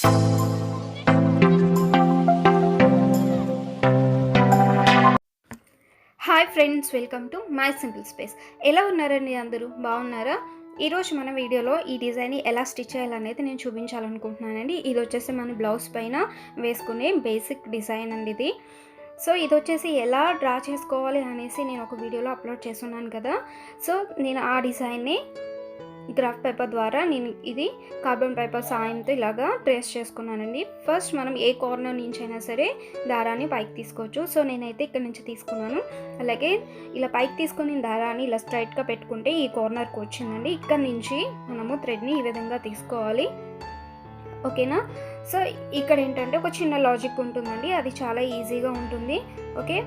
Hi friends, welcome to my simple space. ఎలా ఉన్నారండి? అందరూ బాగున్నారా? ఈరోజు మన వీడియోలో ఈ డిజైన్ని ఎలా స్టిచ్ చేయాలనేది నేను చూపించాలనుకుంటున్నానండి. ఇది వచ్చేసి మన బ్లౌజ్ పైన వేసుకునే బేసిక్ డిజైన్ అండి ఇది. సో ఇది వచ్చేసి ఎలా డ్రా చేసుకోవాలి అనేసి నేను ఒక వీడియోలో అప్లోడ్ చేస్తున్నాను కదా. సో నేను ఆ డిజైన్ని గ్రాఫ్ పేపర్ ద్వారా నేను ఇది కార్బన్ పేపర్ సాయంతో ఇలాగా ట్రేస్ చేసుకున్నానండి. ఫస్ట్ మనం ఏ కార్నర్ నుంచి అయినా సరే దారాన్ని పైకి తీసుకోవచ్చు. సో నేనైతే ఇక్కడ నుంచి తీసుకున్నాను. అలాగే ఇలా పైకి తీసుకుని దారాన్ని ఇలా స్ట్రైట్గా పెట్టుకుంటే ఈ కార్నర్కి వచ్చిందండి. ఇక్కడ నుంచి మనము థ్రెడ్ని ఈ విధంగా తీసుకోవాలి. ఓకేనా? సో ఇక్కడ ఏంటంటే ఒక చిన్న లాజిక్ ఉంటుందండి, అది చాలా ఈజీగా ఉంటుంది. ఓకే,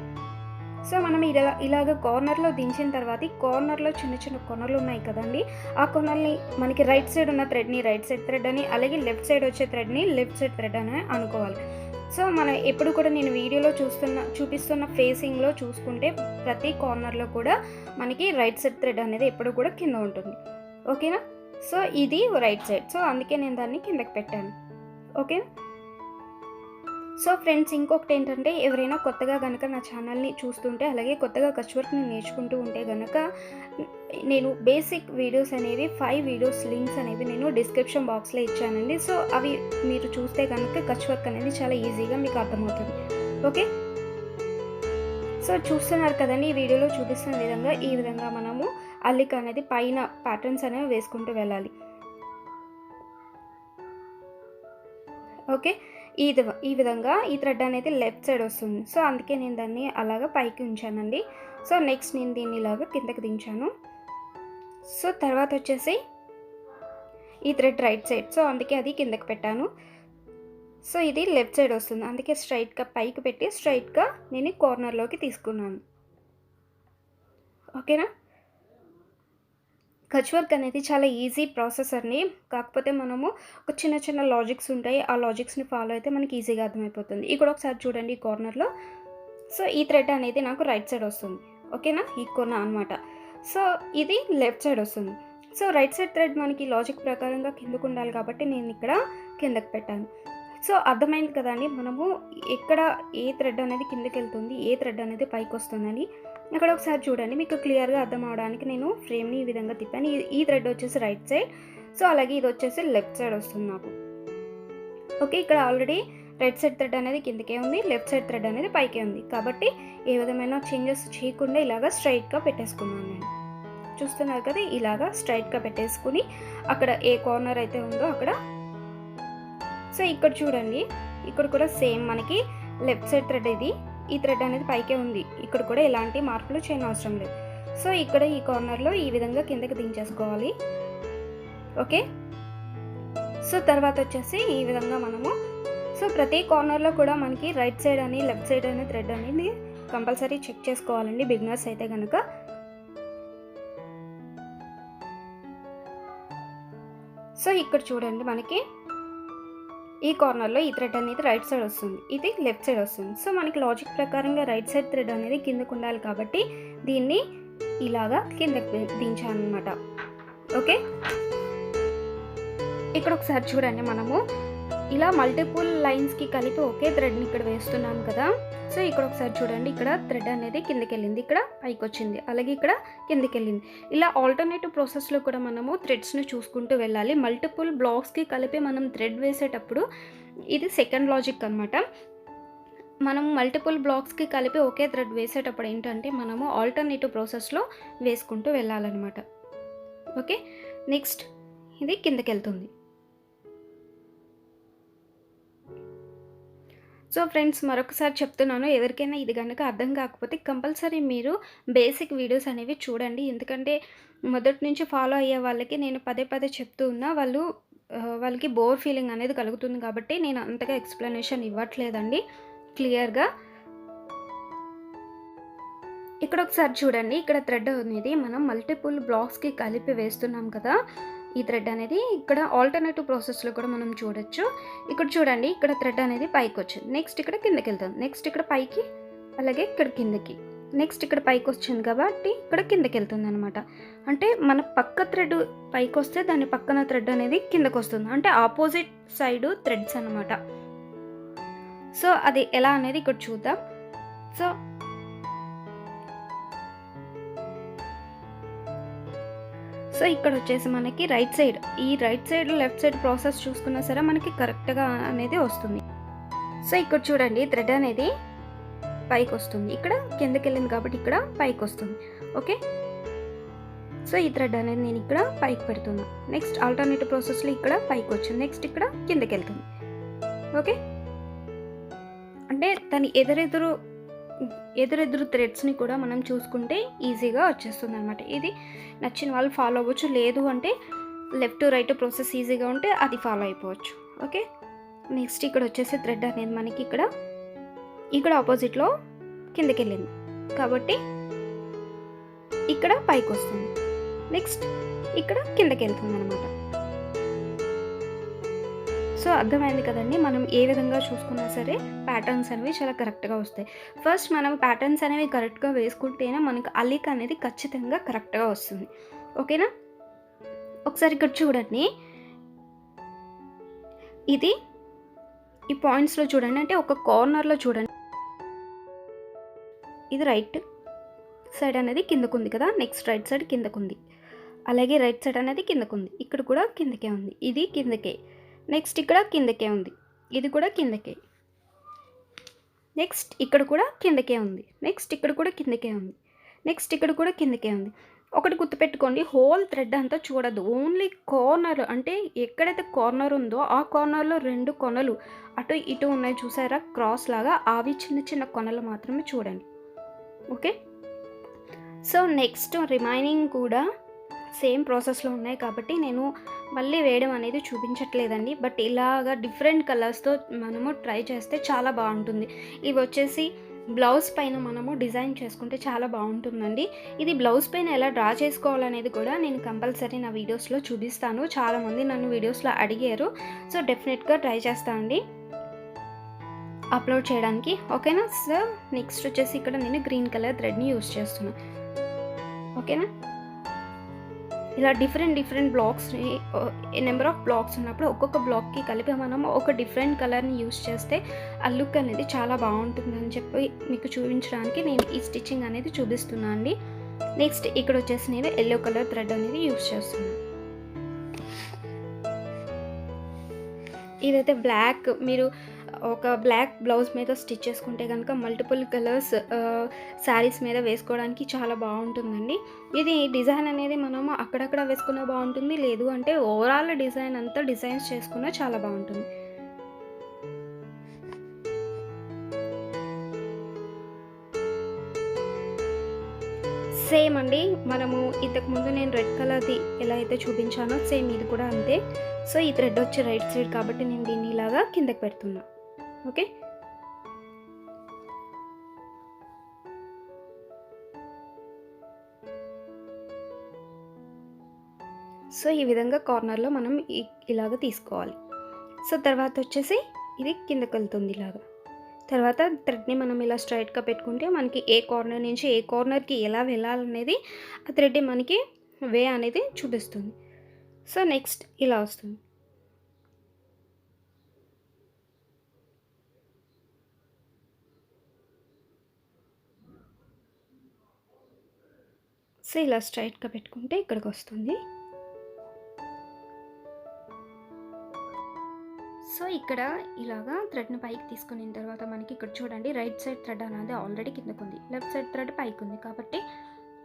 సో మనం ఇలాగ కార్నర్లో దించిన తర్వాత ఈ కార్నర్లో చిన్న చిన్న కొనలు ఉన్నాయి కదండి, ఆ కొనల్ని మనకి రైట్ సైడ్ ఉన్న థ్రెడ్ని రైట్ సైడ్ థ్రెడ్ అని, అలాగే లెఫ్ట్ సైడ్ వచ్చే థ్రెడ్ని లెఫ్ట్ సైడ్ థ్రెడ్ అని అనుకోవాలి. సో మనం ఎప్పుడు కూడా నేను వీడియోలో చూపిస్తున్న ఫేసింగ్లో చూసుకుంటే ప్రతి కార్నర్లో కూడా మనకి రైట్ సైడ్ థ్రెడ్ అనేది ఎప్పుడు కూడా కింద ఉంటుంది. ఓకేనా? సో ఇది రైట్ సైడ్, సో అందుకే నేను దాన్ని కిందకి పెట్టాను. ఓకే, సో ఫ్రెండ్స్ ఇంకొకటి ఏంటంటే, ఎవరైనా కొత్తగా కనుక నా ఛానల్ని చూస్తుంటే అలాగే కొత్తగా కచ్ వర్క్ని నేర్చుకుంటూ ఉంటే కనుక నేను బేసిక్ వీడియోస్ అనేవి 5 వీడియోస్ లింక్స్ అనేవి నేను డిస్క్రిప్షన్ బాక్స్లో ఇచ్చానండి. సో అవి మీరు చూస్తే కనుక కచ్ వర్క్ అనేది చాలా ఈజీగా మీకు అర్థమవుతుంది. ఓకే, సో చూస్తున్నారు కదండి, ఈ వీడియోలో చూపిస్తున్న విధంగా ఈ విధంగా మనము అల్లిక అనేది పైన ప్యాటర్న్స్ అనేవి వేసుకుంటూ వెళ్ళాలి. ఓకే, ఈ విధంగా ఈ థ్రెడ్ అనేది లెఫ్ట్ సైడ్ వస్తుంది. సో అందుకే నేను దాన్ని అలాగా పైకి ఉంచానండి. సో నెక్స్ట్ నేను దీన్ని ఇలాగా కిందకి దించాను. సో తర్వాత వచ్చేసి ఈ థ్రెడ్ రైట్ సైడ్, సో అందుకే అది కిందకి పెట్టాను. సో ఇది లెఫ్ట్ సైడ్ వస్తుంది, అందుకే స్ట్రైట్గా పైకి పెట్టి స్ట్రైట్గా నేను కార్నర్లోకి తీసుకున్నాను. ఓకేనా? కచ్ వర్క్ అనేది చాలా ఈజీ ప్రాసెస్ అండి. కాకపోతే మనము ఒక చిన్న చిన్న లాజిక్స్ ఉంటాయి, ఆ లాజిక్స్ని ఫాలో అయితే మనకి ఈజీగా అర్థమైపోతుంది. ఇక్కడ ఒకసారి చూడండి ఈ కార్నర్లో. సో ఈ థ్రెడ్ అనేది నాకు రైట్ సైడ్ వస్తుంది. ఓకేనా? ఈ కొన అనమాట. సో ఇది లెఫ్ట్ సైడ్ వస్తుంది. సో రైట్ సైడ్ థ్రెడ్ మనకి లాజిక్ ప్రకారంగా కిందకు ఉండాలి కాబట్టి నేను ఇక్కడ కిందకి పెట్టాను. సో అర్థమైంది కదండి, మనము ఎక్కడ ఏ థ్రెడ్ అనేది కిందకి వెళ్తుంది, ఏ థ్రెడ్ అనేది పైకి వస్తుందని. ఇక్కడ ఒకసారి చూడండి, మీకు క్లియర్గా అర్థం అవడానికి నేను ఫ్రేమ్ని ఈ విధంగా తిప్పాను. ఈ థ్రెడ్ వచ్చేసి రైట్ సైడ్, సో అలాగే ఇది వచ్చేసి లెఫ్ట్ సైడ్ వస్తుంది నాకు. ఓకే, ఇక్కడ ఆల్రెడీ రైట్ సైడ్ థ్రెడ్ అనేది కిందకే ఉంది, లెఫ్ట్ సైడ్ థ్రెడ్ అనేది పైకే ఉంది కాబట్టి ఏ విధమైన చేంజెస్ చేయకుండా ఇలాగా స్ట్రైట్గా పెట్టేసుకున్నాను నేను. చూస్తున్నారు కదా, ఇలాగా స్ట్రైట్గా పెట్టేసుకుని అక్కడ ఏ కార్నర్ అయితే ఉందో అక్కడ. సో ఇక్కడ చూడండి, ఇక్కడ కూడా సేమ్ మనకి లెఫ్ట్ సైడ్ థ్రెడ్ ఇది, ఈ థ్రెడ్ అనేది పైకే ఉంది. ఇక్కడ కూడా ఎలాంటి మార్పులు చేయని అవసరం లేదు. సో ఇక్కడ ఈ కార్నర్లో ఈ విధంగా కిందకి దించేసుకోవాలి. ఓకే, సో తర్వాత వచ్చేసి ఈ విధంగా మనము సో ప్రతి కార్నర్లో కూడా మనకి రైట్ సైడ్ అని లెఫ్ట్ సైడ్ అని థ్రెడ్ అనేది కంపల్సరీ చెక్ చేసుకోవాలండి బిగినర్స్ అయితే కనుక. సో ఇక్కడ చూడండి, మనకి ఈ కార్నర్లో ఈ థ్రెడ్ అనేది రైట్ సైడ్ వస్తుంది, ఇది లెఫ్ట్ సైడ్ వస్తుంది. సో మనకి లాజిక్ ప్రకారంగా రైట్ సైడ్ థ్రెడ్ అనేది కిందకు ఉండాలి కాబట్టి దీన్ని ఇలాగా కిందకి దించాను అనమాట. ఓకే, ఇక్కడ ఒకసారి చూడండి, మనము ఇలా మల్టిపుల్ లైన్స్కి కలిపి ఒకే థ్రెడ్ని ఇక్కడ వేస్తున్నాం కదా. సో ఇక్కడ ఒకసారి చూడండి, ఇక్కడ థ్రెడ్ అనేది కిందకి వెళ్ళింది, ఇక్కడ పైకి వచ్చింది, అలాగే ఇక్కడ కిందకి వెళ్ళింది. ఇలా ఆల్టర్నేటివ్ ప్రాసెస్లో కూడా మనము థ్రెడ్స్ని చూసుకుంటూ వెళ్ళాలి. మల్టిపుల్ బ్లాక్స్కి కలిపి మనం థ్రెడ్ వేసేటప్పుడు ఇది సెకండ్ లాజిక్ అనమాట. మనం మల్టిపుల్ బ్లాక్స్కి కలిపి ఒకే థ్రెడ్ వేసేటప్పుడు ఏంటంటే మనము ఆల్టర్నేటివ్ ప్రాసెస్లో వేసుకుంటూ వెళ్ళాలన్నమాట. ఓకే, నెక్స్ట్ ఇది కిందకి వెళ్తుంది. సో ఫ్రెండ్స్, మరొకసారి చెప్తున్నాను, ఎవరికైనా ఇది కనుక అర్థం కాకపోతే కంపల్సరీ మీరు బేసిక్ వీడియోస్ అనేవి చూడండి. ఎందుకంటే మొదటి నుంచి ఫాలో అయ్యే వాళ్ళకి నేను పదే పదే చెప్తూ ఉన్నా, వాళ్ళకి బోర్ ఫీలింగ్ అనేది కలుగుతుంది కాబట్టి నేను అంతగా ఎక్స్ప్లెనేషన్ ఇవ్వట్లేదండి క్లియర్గా. ఇక్కడ ఒకసారి చూడండి, ఇక్కడ థ్రెడ్ అనేది మనం మల్టిపుల్ బ్లాక్స్కి కలిపి వేస్తున్నాం కదా. ఈ థ్రెడ్ అనేది ఇక్కడ ఆల్టర్నేటివ్ ప్రాసెస్లో కూడా మనం చూడొచ్చు. ఇక్కడ చూడండి, ఇక్కడ థ్రెడ్ అనేది పైకి వచ్చింది, నెక్స్ట్ ఇక్కడ కిందకి వెళ్తుంది, నెక్స్ట్ ఇక్కడ పైకి, అలాగే ఇక్కడ కిందకి. నెక్స్ట్ ఇక్కడ పైకి వచ్చింది కాబట్టి ఇక్కడ కిందకి వెళ్తుంది అనమాట. అంటే మన పక్క థ్రెడ్ పైకి వస్తే దాని పక్కన థ్రెడ్ అనేది కిందకు వస్తుంది, అంటే ఆపోజిట్ సైడ్ థ్రెడ్స్ అనమాట. సో అది ఎలా అనేది ఇక్కడ చూద్దాం. సో ఇక్కడ వచ్చేసి మనకి రైట్ సైడ్, ఈ right side left side process చూసుకున్నా సరే మనకి కరెక్ట్గా అనేది వస్తుంది. సో ఇక్కడ చూడండి, థ్రెడ్ అనేది పైకి వస్తుంది, ఇక్కడ కిందకి వెళ్ళింది కాబట్టి ఇక్కడ పైకి వస్తుంది. ఓకే, సో ఈ థ్రెడ్ అనేది నేను ఇక్కడ పైకి పెడుతున్నా. నెక్స్ట్ ఆల్టర్నేటివ్ ప్రాసెస్లో ఇక్కడ పైకి వచ్చింది, నెక్స్ట్ ఇక్కడ కిందకి వెళ్తుంది. ఓకే, అంటే దాని ఎదురెదురు థ్రెడ్స్ని కూడా మనం చూసుకుంటే ఈజీగా వచ్చేస్తుంది అనమాట. ఇది నచ్చిన వాళ్ళు ఫాలో అవ్వచ్చు, లేదు అంటే లెఫ్ట్ రైట్ ప్రాసెస్ ఈజీగా ఉంటే అది ఫాలో అయిపోవచ్చు. ఓకే, నెక్స్ట్ ఇక్కడ వచ్చేసి థ్రెడ్ అనేది మనకి ఇక్కడ ఆపోజిట్లో కిందకి వెళ్ళింది కాబట్టి ఇక్కడ పైకి వస్తుంది, నెక్స్ట్ ఇక్కడ కిందకి వెళ్తుంది అనమాట. సో అర్థమైంది కదండి, మనం ఏ విధంగా చూసుకున్నా సరే ప్యాటర్న్స్ అనేవి చాలా కరెక్ట్గా వస్తాయి. ఫస్ట్ మనం ప్యాటర్న్స్ అనేవి కరెక్ట్గా వేసుకుంటేనే మనకు అల్లిక అనేది ఖచ్చితంగా కరెక్ట్గా వస్తుంది. ఓకేనా, ఒకసారి ఇక్కడ చూడండి, ఇది ఈ పాయింట్స్లో చూడండి, అంటే ఒక కార్నర్లో చూడండి, ఇది రైట్ సైడ్ అనేది కిందకుంది కదా, నెక్స్ట్ రైట్ సైడ్ కిందకుంది, అలాగే రైట్ సైడ్ అనేది కిందకుంది, ఇక్కడ కూడా కిందకే ఉంది, ఇది కిందకే, నెక్స్ట్ ఇక్కడ కిందకే ఉంది, ఇది కూడా కిందకే, నెక్స్ట్ ఇక్కడ కూడా కిందకే ఉంది, నెక్స్ట్ ఇక్కడ కూడా కిందకే ఉంది, నెక్స్ట్ ఇక్కడ కూడా కిందకే ఉంది. ఒకటి గుర్తుపెట్టుకోండి, హోల్ థ్రెడ్ అంతా చూడద్దు, ఓన్లీ కార్నర్, అంటే ఎక్కడైతే కార్నర్ ఉందో ఆ కార్నర్లో 2 కొనలు అటు ఇటు ఉన్నాయి చూసారా క్రాస్ లాగా, అవి చిన్న చిన్న కొనలు మాత్రమే చూడండి. ఓకే, సో నెక్స్ట్ రిమైనింగ్ కూడా సేమ్ ప్రాసెస్లో ఉన్నాయి కాబట్టి నేను మళ్ళీ వేయడం అనేది చూపించట్లేదండి. బట్ ఇలాగా డిఫరెంట్ కలర్స్తో మనము ట్రై చేస్తే చాలా బాగుంటుంది. ఇవి వచ్చేసి బ్లౌజ్ పైన మనము డిజైన్ చేసుకుంటే చాలా బాగుంటుందండి. ఇది బ్లౌజ్ పైన ఎలా డ్రా చేసుకోవాలనేది కూడా నేను కంపల్సరీ నా వీడియోస్లో చూపిస్తాను. చాలామంది నన్ను వీడియోస్లో అడిగారు, సో డెఫినెట్గా ట్రై చేస్తానండి అప్లోడ్ చేయడానికి. ఓకేనా, సో నెక్స్ట్ వచ్చేసి ఇక్కడ నేను గ్రీన్ కలర్ థ్రెడ్ని యూజ్ చేస్తున్నాను. ఓకేనా, ఇలా డిఫరెంట్ బ్లాక్స్ని, నెంబర్ ఆఫ్ బ్లాక్స్ ఉన్నప్పుడు ఒక్కొక్క బ్లాక్కి కలిపి మనం ఒక డిఫరెంట్ కలర్ని యూస్ చేస్తే ఆ లుక్ అనేది చాలా బాగుంటుందని చెప్పి మీకు చూపించడానికి నేను ఈ స్టిచ్చింగ్ అనేది చూపిస్తున్నాను అండి. నెక్స్ట్ ఇక్కడ వచ్చేసి నేను ఎల్లో కలర్ థ్రెడ్ అనేది యూస్ చేస్తున్నాను. ఇదైతే బ్లాక్, మీరు ఒక బ్లాక్ బ్లౌజ్ మీద స్టిచ్ చేసుకుంటే కనుక మల్టిపుల్ కలర్స్ శారీస్ మీద వేసుకోవడానికి చాలా బాగుంటుందండి. ఇది డిజైన్ అనేది మనము అక్కడక్కడ వేసుకున్నా బాగుంటుంది, లేదు అంటే ఓవరాల్ డిజైన్ అంతా డిజైన్స్ చేసుకున్నా చాలా బాగుంటుంది. సేమ్ అండి, మనము ఇంతకుముందు నేను రెడ్ కలర్ది ఎలా అయితే చూపించానో సేమ్ ఇది కూడా అంతే. సో ఈ థ్రెడ్ వచ్చి రైట్ సైడ్ కాబట్టి నేను దీన్ని ఇలాగా కిందకి పెడుతున్నా. ఓకే, సో ఈ విధంగా కార్నర్లో మనం ఇలాగ తీసుకోవాలి. సో తర్వాత వచ్చేసి ఇది కిందకి వెళ్తుంది ఇలాగా. తర్వాత థ్రెడ్ని మనం ఇలా స్ట్రైట్గా పెట్టుకుంటే మనకి ఏ కార్నర్ నుంచి ఏ కార్నర్కి ఎలా వెళ్ళాలనేది ఆ థ్రెడ్ మనకి వే అనేది చూపిస్తుంది. సో నెక్స్ట్ ఇలా వస్తుంది. సో ఇలా స్ట్రైట్గా పెట్టుకుంటే ఇక్కడికి వస్తుంది. సో ఇక్కడ ఇలాగా థ్రెడ్ని పైకి తీసుకున్న తర్వాత మనకి ఇక్కడ చూడండి రైట్ సైడ్ థ్రెడ్ అనేది ఆల్రెడీ కిందకు ఉంది, లెఫ్ట్ సైడ్ థ్రెడ్ పైకి ఉంది కాబట్టి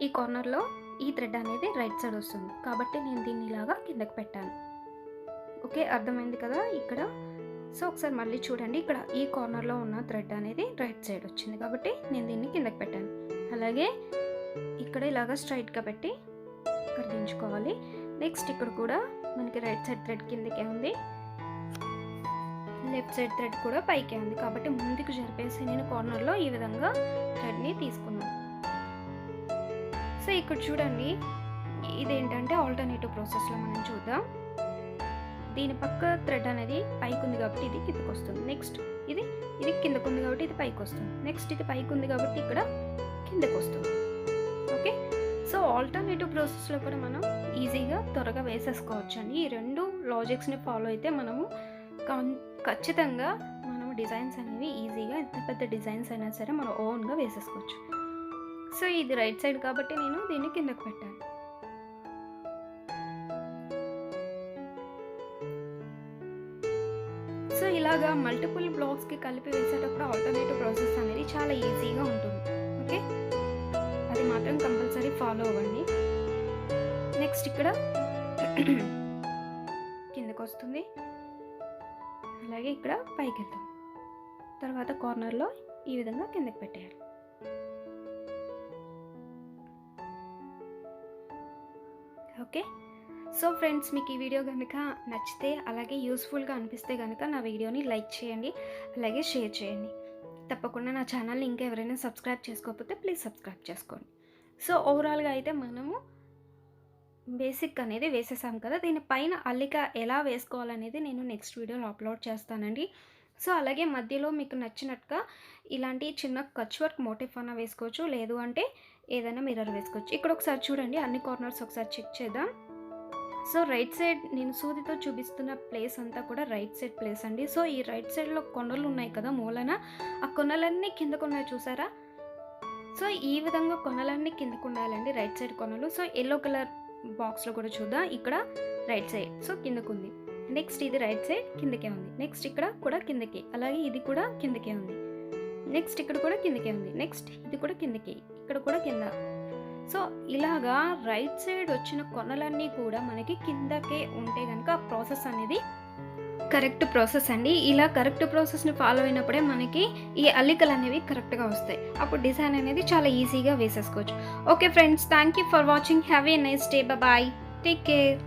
ఈ కార్నర్లో ఈ థ్రెడ్ అనేది రైట్ సైడ్ వస్తుంది కాబట్టి నేను దీన్ని ఇలాగా కిందకి పెట్టాను. ఓకే, అర్థమైంది కదా ఇక్కడ. సో ఒకసారి మళ్ళీ చూడండి, ఇక్కడ ఈ కార్నర్లో ఉన్న థ్రెడ్ అనేది రైట్ సైడ్ వచ్చింది కాబట్టి నేను దీన్ని కిందకి పెట్టాను. అలాగే ఇక్కడ ఇలాగా స్ట్రైట్గా పెట్టి ఇక్కడ దించుకోవాలి. నెక్స్ట్ ఇక్కడ కూడా మనకి రైట్ సైడ్ థ్రెడ్ కిందకే ఉంది, లెఫ్ట్ సైడ్ థ్రెడ్ కూడా పైకే ఉంది కాబట్టి ముందుకు జరిపేసి నేను కార్నర్లో ఈ విధంగా థ్రెడ్ని తీసుకున్నాను. సో ఇక్కడ చూడండి, ఇదేంటంటే ఆల్టర్నేటివ్ ప్రాసెస్లో మనం చూద్దాం. దీని పక్క థ్రెడ్ అనేది పైకి ఉంది కాబట్టి ఇది కిందకు వస్తుంది. నెక్స్ట్ ఇది కిందకు ఉంది కాబట్టి ఇది పైకి వస్తుంది. నెక్స్ట్ ఇది పైకి ఉంది కాబట్టి ఇక్కడ కిందకు వస్తుంది. ఓకే, సో ఆల్టర్నేటివ్ ప్రాసెస్లో కూడా మనం ఈజీగా త్వరగా వేసేసుకోవచ్చు అండి. ఈ 2 లాజిక్స్ని ఫాలో అయితే మనము ఖచ్చితంగా మనం డిజైన్స్ అనేవి ఈజీగా, ఎంత పెద్ద డిజైన్స్ అయినా సరే మనం ఓన్గా వేసేసుకోవచ్చు. సో ఇది రైట్ సైడ్ కాబట్టి నేను దీన్ని కిందకు పెట్టాను. సో ఇలాగా మల్టిపుల్ బ్లాక్స్కి కలిపి వేసేటప్పుడు ఆల్టర్నేటివ్ ప్రాసెస్ అనేది చాలా ఈజీగా ఉంటుంది. ఓకే, అది మాత్రం కంపల్సరీ ఫాలో అవ్వండి. నెక్స్ట్ ఇక్కడ కిందకు వస్తుంది, అలాగే ఇక్కడ పైకి వెళ్తాం. తర్వాత కార్నర్లో ఈ విధంగా కిందకి పెట్టేయాలి. ఓకే, సో ఫ్రెండ్స్, మీకు ఈ వీడియో కనుక నచ్చితే అలాగే యూస్ఫుల్గా అనిపిస్తే కనుక నా వీడియోని లైక్ చేయండి, అలాగే షేర్ చేయండి. తప్పకుండా నా ఛానల్ని ఇంకా ఎవరైనా సబ్స్క్రైబ్ చేసుకోకపోతే ప్లీజ్ సబ్స్క్రైబ్ చేసుకోండి. సో ఓవరాల్గా అయితే మనము బేసిక్ అనేది వేసేసాం కదా, దీనిపైన అల్లిక ఎలా వేసుకోవాలనేది నేను నెక్స్ట్ వీడియోలో అప్లోడ్ చేస్తానండి. సో అలాగే మధ్యలో మీకు నచ్చినట్టుగా ఇలాంటి చిన్న కచ్ వర్క్ మోటిఫ్ అన్న వేసుకోవచ్చు, లేదు అంటే ఏదైనా మిర్రర్ వేసుకోవచ్చు. ఇక్కడ ఒకసారి చూడండి, అన్ని కార్నర్స్ ఒకసారి చెక్ చేద్దాం. సో రైట్ సైడ్ నేను సూదితో చూపిస్తున్న ప్లేస్ అంతా కూడా రైట్ సైడ్ ప్లేస్ అండి. సో ఈ రైట్ సైడ్లో కొనలు ఉన్నాయి కదా మూలన, ఆ కొనలన్నీ కిందకు ఉన్నాయి చూసారా. సో ఈ విధంగా కొనలన్నీ కిందకు ఉండాలండి, రైట్ సైడ్ కొనలు. సో ఎల్లో కలర్ బాక్స్లో కూడా చూద్దాం, ఇక్కడ రైట్ సైడ్ సో కిందకు ఉంది. నెక్స్ట్ ఇది రైట్ సైడ్ కిందకే ఉంది. నెక్స్ట్ ఇక్కడ కూడా కిందకి, అలాగే ఇది కూడా కిందకే ఉంది. నెక్స్ట్ ఇక్కడ కూడా కిందకే ఉంది. నెక్స్ట్ ఇది కూడా కిందకి, ఇక్కడ కూడా కింద. సో ఇలాగా రైట్ సైడ్ వచ్చిన కొనలన్నీ కూడా మనకి కిందకే ఉంటే కనుక ఆ ప్రాసెస్ అనేది కరెక్ట్ ప్రాసెస్ అండి. ఇలా కరెక్ట్ ప్రాసెస్ని ఫాలో అయినప్పుడే మనకి ఈ అల్లికలు అనేవి కరెక్ట్గా వస్తాయి. అప్పుడు డిజైన్ అనేది చాలా ఈజీగా వేసేసుకోవచ్చు. Okay friends, thank you for watching. Have a nice day. Bye, take care.